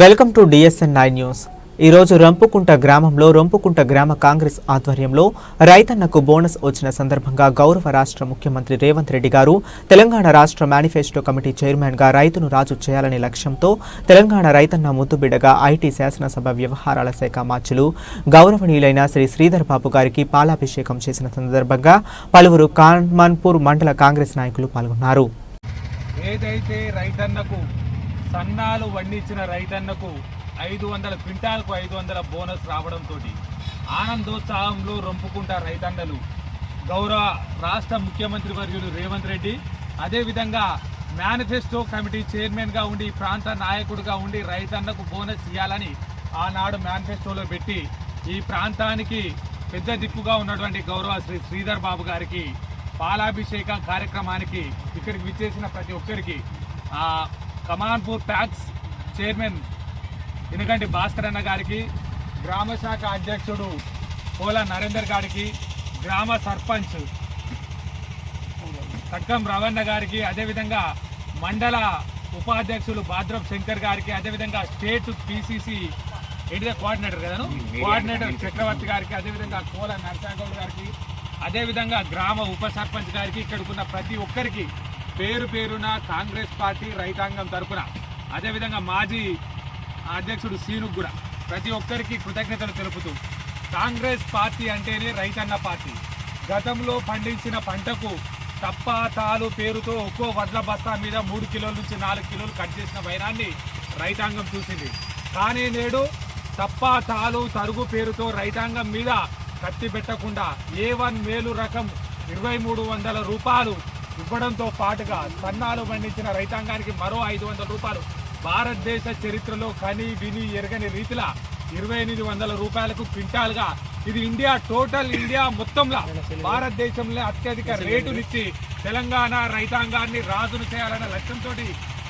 Welcome to DSN9 news. ఈరోజు రంపుకుంట గ్రామంలో రంపుకుంట గ్రామ కాంగ్రెస్ ఆధ్వర్యంలో రైతన్నకు బోనస్ వచ్చిన సందర్భంగా గౌరవ రాష్ట్ర ముఖ్యమంత్రి రేవంత్ రెడ్డి గారు తెలంగాణ రాష్ట్ర మేనిఫెస్టో కమిటీ చైర్మన్గా రైతును రాజు చేయాలనే లక్ష్యంతో తెలంగాణ రైతన్న ముద్దుబిడ్డగా ఐటీ శాసనసభ వ్యవహారాల శాఖ మార్చులు గౌరవనీయులైన శ్రీ శ్రీధర్ బాబు గారికి పాలాభిషేకం చేసిన సందర్భంగా పలువురు కాన్మన్పూర్ మండల కాంగ్రెస్ నాయకులు పాల్గొన్నారు. ఏదైతే రైతన్నకు సన్నాలు వండించిన రైతన్నకు 500 క్వింటాల్కు 500 బోనస్ రావడంతో ఆనందోత్సాహంలో రొంపుకుంట రైతన్నలు గౌరవ రాష్ట్ర ముఖ్యమంత్రి వర్యులు రేవంత్ రెడ్డి అదేవిధంగా మేనిఫెస్టో కమిటీ చైర్మన్గా ఉండి ప్రాంత నాయకుడిగా ఉండి రైతన్నకు బోనస్ ఇవ్వాలని ఆనాడు మేనిఫెస్టోలో పెట్టి ఈ ప్రాంతానికి పెద్ద దిక్కుగా ఉన్నటువంటి గౌరవ శ్రీ శ్రీధర్ బాబు గారికి పాలాభిషేకం కార్యక్రమానికి ఇక్కడికి విచ్చేసిన ప్రతి ఒక్కరికి కమాన్పూర్ ప్యాక్స్ చైర్మన్ ఇనగంటి భాస్కర్ అన్న గారికి, గ్రామ శాఖ అధ్యక్షుడు పోల నరేందర్ గారికి, గ్రామ సర్పంచ్ తక్కం రవణ గారికి, అదేవిధంగా మండల ఉపాధ్యక్షులు భాద్రప్ శంకర్ గారికి, అదేవిధంగా స్టేట్ PCC కోఆర్డినేటర్ చక్రవర్తి గారికి, అదేవిధంగా పోల నరసింహగౌడ్ గారికి, అదేవిధంగా గ్రామ ఉప సర్పంచ్ గారికి, ఇక్కడికున్న ప్రతి ఒక్కరికి పేరు పేరున కాంగ్రెస్ పార్టీ రైతాంగం తరఫున అదేవిధంగా మాజీ అధ్యక్షుడు సీనుకు కూడా ప్రతి ఒక్కరికి కృతజ్ఞతలు తెలుపుతూ, కాంగ్రెస్ పార్టీ అంటేనే రైతన్న పార్టీ. గతంలో పండించిన పంటకు తప్ప తాలు పేరుతో ఒక్కో వడ్ల బస్తా మీద 3 కిలోల నుంచి 4 కిలోలు కట్ చేసిన వైరాన్ని రైతాంగం చూసింది. కానీ నేడు తప్ప తాలు తరుగు పేరుతో రైతాంగం మీద కత్తి పెట్టకుండా A1 మేలు రకం 2300 రూపాయలు ఇవ్వడంతో పాటుగా సన్నాలు పండించిన రైతాంగానికి మరో 500 రూపాయలు భారతదేశ చరిత్రలో కని విని ఎరగని రీతిలో 2800 రూపాయలకు క్వింటాల్గా ఇది టోటల్ ఇండియా మొత్తంలో భారతదేశంలో అత్యధిక రేటునిచ్చి తెలంగాణ రైతాంగాన్ని రాజును చేయాలనే లక్ష్యంతో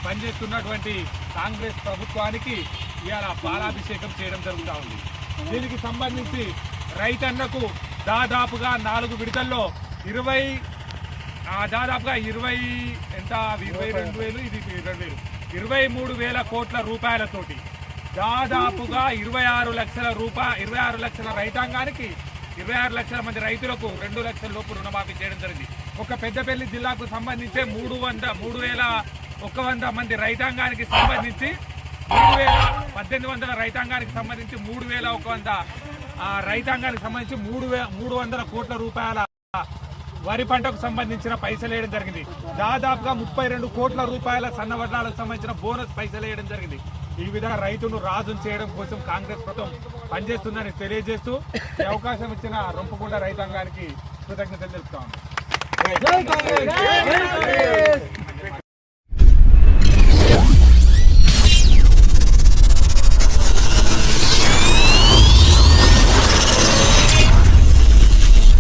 పనిచేస్తున్నటువంటి కాంగ్రెస్ ప్రభుత్వానికి ఇవాళ పాలాభిషేకం చేయడం జరుగుతూ ఉంది. దీనికి సంబంధించి రైతన్నకు దాదాపుగా 4 విడతల్లో 23,000 కోట్ల రూపాయలతోటి దాదాపుగా 26 లక్షల రైతాంగానికి 26 లక్షల మంది రైతులకు 2 లక్షల లోపు రుణమాఫీ చేయడం జరిగింది. ఒక పెద్దపల్లి జిల్లాకు సంబంధించి 3,100 మంది రైతాంగానికి సంబంధించి 3,1800 రైతాంగానికి సంబంధించి 3,100 రైతాంగానికి సంబంధించి 300 కోట్ల రూపాయల వరి పంటకు సంబంధించిన పైసలు వేయడం జరిగింది. దాదాపుగా 32 కోట్ల రూపాయల సన్నవడ్లాలకు సంబంధించిన బోనస్ పైసలు వేయడం జరిగింది. ఈ విధంగా రైతును రాజును చేయడం కోసం కాంగ్రెస్ ప్రభుత్వం పనిచేస్తుందని తెలియజేస్తూ ఈ అవకాశం ఇచ్చిన రొంపుకుంట రైతాంగానికి కృతజ్ఞతలు తెలుపుతా ఉన్నాం.